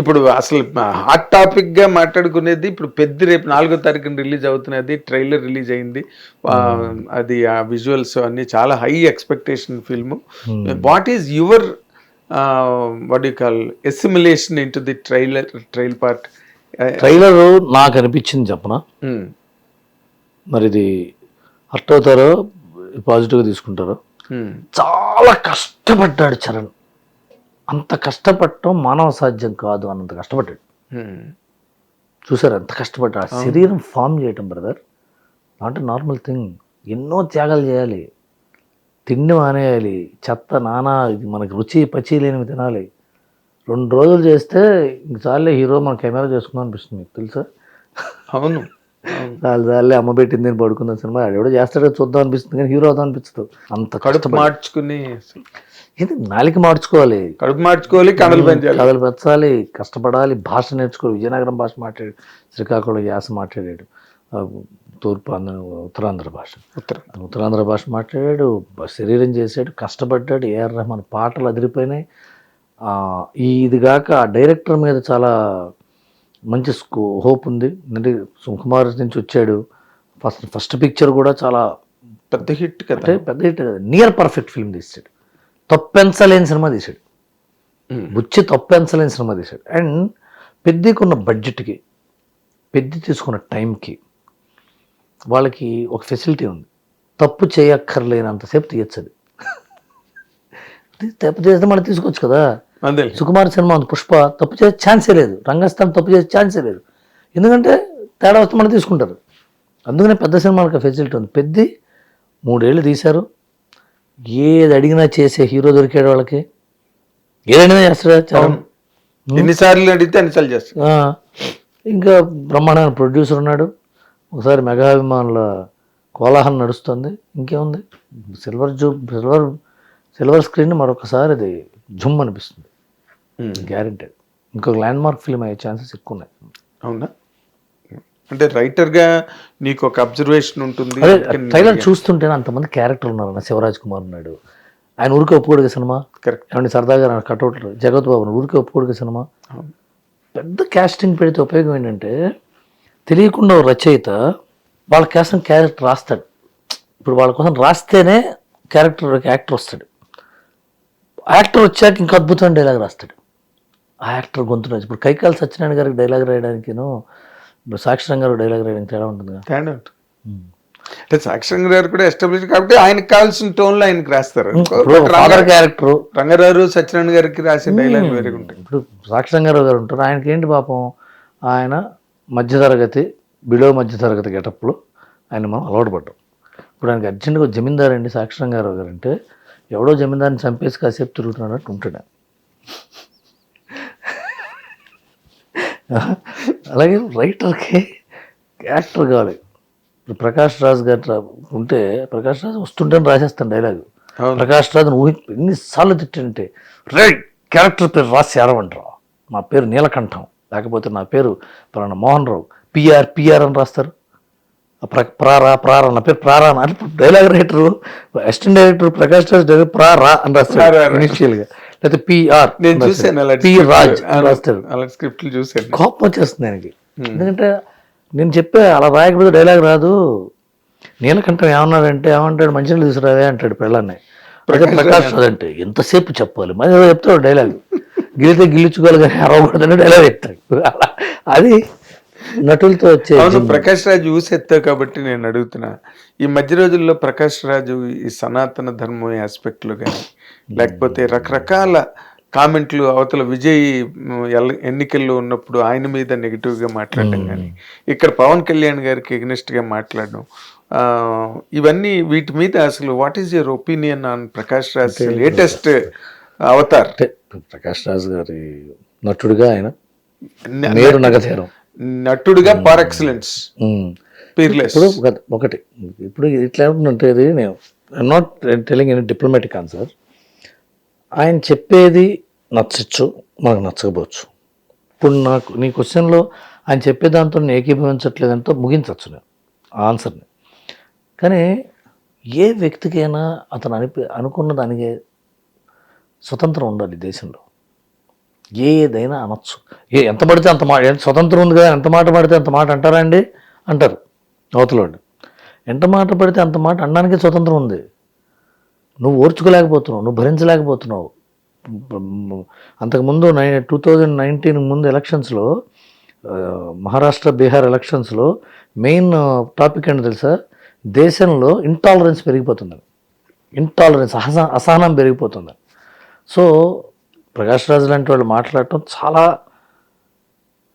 ఇప్పుడు అసలు హాట్ టాపిక్గా మాట్లాడుకునేది ఇప్పుడు పెద్ద రేపు 4వ తారీఖున రిలీజ్ అవుతున్నది. ట్రైలర్ రిలీజ్ అయింది. అది ఆ విజువల్స్ అన్ని చాలా high expectation film. What is your what you call assimilation into the trail part? Trailer నాకు అనిపించింది చెప్పనా, మరి ఇది హర్ట్ అవుతారో పాజిటివ్గా తీసుకుంటారో, చాలా కష్టపడ్డాడు చరణ్. అంత కష్టపడటం మానవ సాధ్యం కాదు అన్నంత కష్టపడ్డాడు. చూసారు ఎంత కష్టపడ్డాడు. ఆ శరీరం ఫామ్ చేయటం బ్రదర్ నాట్ నార్మల్ థింగ్. ఎన్నో త్యాగాలు చేయాలి, తిండి మానేయాలి, చెత్త నానా ఇది మనకి రుచి పచి లేనివి తినాలి. 2 రోజులు చేస్తే ఇంక చాలే హీరో మన కెమెరా చేసుకుందాం అనిపిస్తుంది. మీకు తెలుసా? అవును, చాలే అమ్మ పెట్టింది నేను పడుకుందాం సినిమా ఎవడో చేస్తాడో చూద్దాం అనిపిస్తుంది, కానీ హీరో అవుదాం అనిపిస్తుంది. అంత కడుపు మార్చుకుని ఇది నాలిక మార్చుకోవాలి, కడుపు మార్చుకోవాలి, కథలు పెంచాలి, కష్టపడాలి, భాష నేర్చుకోవాలి. విజయనగరం భాష మాట్లాడాడు, శ్రీకాకుళం యాస మాట్లాడాడు, ఉత్తరాంధ్ర భాష మాట్లాడాడు, శరీరం చేశాడు, కష్టపడ్డాడు. ఏఆర్ రెహమాన్ పాటలు అదిరిపోయినాయి. ఇది కాక ఆ డైరెక్టర్ మీద చాలా మంచి హోప్ ఉంది. అంటే సుకుమార్ నుంచి వచ్చాడు. ఫస్ట్ పిక్చర్ కూడా చాలా పెద్ద హిట్ కదా. పెద్ద హిట్ కదా, నియర్ పర్ఫెక్ట్ ఫిల్మ్ తీసాడు. తప్పెంచలేని సినిమా తీశాడు. బుచ్చి తప్పెంచలేని సినిమా తీశాడు. అండ్ పెద్దకున్న బడ్జెట్కి, పెద్ద తీసుకున్న టైంకి వాళ్ళకి ఒక ఫెసిలిటీ ఉంది. తప్పు చేయక్కర్లేనంతసేపు తీయచ్చు. అది తప్పు చేస్తే మళ్ళీ తీసుకోవచ్చు కదా. సుకుమార్ సినిమా ఉంది పుష్ప, తప్పు చేసే ఛాన్సే లేదు. రంగస్థలం తప్పు చేసే ఛాన్సే లేదు, ఎందుకంటే తేడా వస్తే మళ్ళీ తీసుకుంటారు. అందుకనే పెద్ద సినిమాలకు ఫెసిలిటీ ఉంది. 3 ఏళ్ళు తీశారు. ఏది అడిగినా చేసే హీరో దొరికాడు వాళ్ళకి. ఏదైనా చేస్తాడు. ఎన్నిసార్లు అడిగితే అన్నిసార్లు చేస్తాడు. ఇంకా బ్రహ్మాండమైన ప్రొడ్యూసర్ ఉన్నాడు. ఒకసారి మెగాభిమానుల కోలాహలం నడుస్తుంది. ఇంకేముంది, సిల్వర్ స్క్రీన్ మరొకసారి అది జుమ్ అనిపిస్తుంది. గ్యారెంటెడ్ ఇంకొక ల్యాండ్ మార్క్ ఫిల్మ్ అయ్యే ఛాన్సెస్ ఎక్కువ ఉన్నాయి. అవునా? అంటే రైటర్గా నీకు ఒక అబ్జర్వేషన్ ఉంటుంది. ట్రైలర్ చూస్తుంటేనే అంతమంది క్యారెక్టర్లు ఉన్నారు. శివరాజ్ కుమార్ ఉన్నాడు, ఆయన ఊరికే ఒప్పుకోడుగా సినిమా. కరెక్ట్. ఏమంటే సరదాగా కట్అవుట్లు జగత్ బాబు ఊరికే ఒప్పుకోడుగా సినిమా. పెద్ద క్యాస్టింగ్ పెడితే ఉపయోగం ఏంటంటే, తెలియకుండా రచయిత వాళ్ళ కోసం క్యారెక్టర్ రాస్తాడు. ఇప్పుడు వాళ్ళ కోసం రాస్తేనే యాక్టర్ వస్తాడు. యాక్టర్ వచ్చాక ఇంకా అద్భుతమైన డైలాగ్ రాస్తాడు. ఆ యాక్టర్ గొంతు. ఇప్పుడు కైకాల సత్యనారాయణ గారికి డైలాగ్ రాయడానికిను సాక్షిరంగ గారు డైలాగ్ రాయడానికి తేడా ఉంటుంది. తేడా ఉంటుంది. అంటే సాక్షిరంగ గారు కూడా ఎస్టాబ్లిష్ కాబట్టి ఆయనకు కావాల్సిన టోన్లో ఆయనకు రాస్తారు. క్యారెక్టర్ రంగారావు సత్యనారాయణ గారికి రాసే డైలాగ్ వేరే ఉంటాయి. ఇప్పుడు సాక్షిరంగారావు గారు ఉంటారు, ఆయనకి ఏంటి పాపం, ఆయన మధ్యతరగతి బిలో మధ్యతరగతి గెటప్లో ఆయన మనం అలవాటు పడ్డాం. ఇప్పుడు ఆయనకి అర్జెంట్గా జమీందారు అండి సాక్షిరంగారావు గారు అంటే, ఎవడో జమీందారిని చంపేసి కాసేపు తిరుగుతున్నట్టు ఉంటాడు. అలాగే రైటర్కి యాక్టర్ కావాలి. ఇప్పుడు ప్రకాష్ రాజ్ గారు ఉంటే, ప్రకాష్ రాజ్ వస్తుంటే రాసేస్తాను డైలాగు. ప్రకాష్ రాజ్ని ఎన్నిసార్లు తిట్టంటే, క్యారెక్టర్ పేరు రాసి ఏరవంటారు. నా పేరు నీలకంఠం, లేకపోతే నా పేరు పలానా మోహన్ రావు, పిఆర్ అని రాస్తారు. ప్రారా నా పేరు ప్రారా అని dialogue writer, assistant director Prakash Raj director Prara అని రాస్తారు ఇనిషియల్గా. లేకపోతే పిఆర్ పి రాజ్ అని రాస్తారు. కోపం వచ్చేస్తుంది ఆయనకి. ఎందుకంటే నేను చెప్పే అలా రాయకపోతే డైలాగ్ రాదు. నీలకంఠం ఏమంటాడు, మంచినీళ్ళు తీసుకురావే అంటాడు పెళ్ళాన్ని. ప్రకాష్ రాజ్ అంటే ఎంతసేపు చెప్పాలి, మరి చెప్తాడు డైలాగ్. గిలితే గిల్లుచుకోవాలి కానీ అరవకూడదని డైలాగ్ చెప్తాడు. అది నటులతో వచ్చే. ప్రకాష్ రాజు ఊసెత్తావు కాబట్టి నేను అడుగుతున్నా, ఈ మధ్య రోజుల్లో ప్రకాష్ రాజు ఈ సనాతన ధర్మం ఆస్పెక్ట్లు కానీ, లేకపోతే రకరకాల కామెంట్లు, అవతల విజయ్ ఎన్నికల్లో ఉన్నప్పుడు ఆయన మీద నెగిటివ్గా మాట్లాడడం కానీ, ఇక్కడ పవన్ కళ్యాణ్ గారికి ఎగ్నెస్ట్గా మాట్లాడడం, ఇవన్నీ వీటి మీద అసలు what is your opinion on Prakash Raj latest Avatar? Prakash Raj గారి నటుడుగా ఆయన నేరు నగధేరం, నటుడుగా పార్ ఎక్సలెన్స్, ఒకటి. ఇప్పుడు ఇట్లా ఏమంటుందంటే, ఇది నేను not telling any diplomatic answer. ఆయన చెప్పేది నచ్చచ్చు, మనకు నచ్చకపోవచ్చు. ఇప్పుడు నీ క్వశ్చన్లో ఆయన చెప్పే దాంతో నేను ఏకీభవించట్లేదంటే ముగించవచ్చు నేను ఆన్సర్ని. కానీ ఏ వ్యక్తికైనా అతను అనుకున్న దానికి స్వతంత్రం ఉండాలి దేశంలో. ఏదైనా అనొచ్చు. ఎంత పడితే అంత మాట, స్వతంత్రం ఉంది కదా, ఎంత మాట పడితే అంత మాట అంటారా అండి అంటారు అవతలోడు. ఎంత మాట పడితే అంత మాట అనడానికి స్వతంత్రం ఉంది. నువ్వు ఓర్చుకోలేకపోతున్నావు, నువ్వు భరించలేకపోతున్నావు. అంతకుముందు 2019 ముందు ఎలక్షన్స్లో, మహారాష్ట్ర బీహార్ ఎలక్షన్స్లో మెయిన్ టాపిక్ ఏంటో తెలుసా? దేశంలో ఇంటాలరెన్స్ పెరిగిపోతుంది, ఇంటాలరెన్స్ అసహనం పెరిగిపోతుంది. సో ప్రకాష్ రాజ్ లాంటి వాళ్ళు మాట్లాడటం చాలా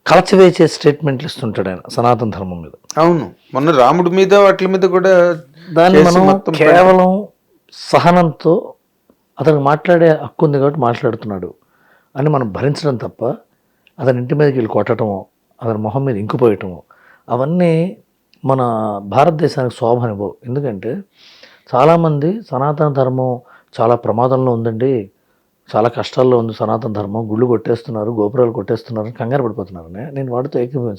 కలచవేసే స్టేట్మెంట్లు ఇస్తుంటాడు ఆయన సనాతన ధర్మం మీద. అవును, మొన్న రాముడి మీద వాటి మీద కూడా దాన్ని చేసి మనం మొత్తం కేవలం సహనంతో అతనికి మాట్లాడే హక్కు ఉంది కాబట్టి మాట్లాడుతున్నాడు అని మనం భరించడం తప్ప, అతని ఇంటి మీదకి వెళ్ళి కొట్టడము, అతని మొహం మీద ఇంకుపోయటము, అవన్నీ మన భారతదేశానికి శోభనివ్వవు. ఎందుకంటే చాలామంది సనాతన ధర్మం చాలా ప్రమాదంలో ఉందండి, చాలా కష్టాల్లో ఉంది సనాతన ధర్మం, గుళ్ళు కొట్టేస్తున్నారు, గోపురాలు కొట్టేస్తున్నారు, కంగారు పడిపోతున్నారు. నేను వాటితో ఏకీభవించను.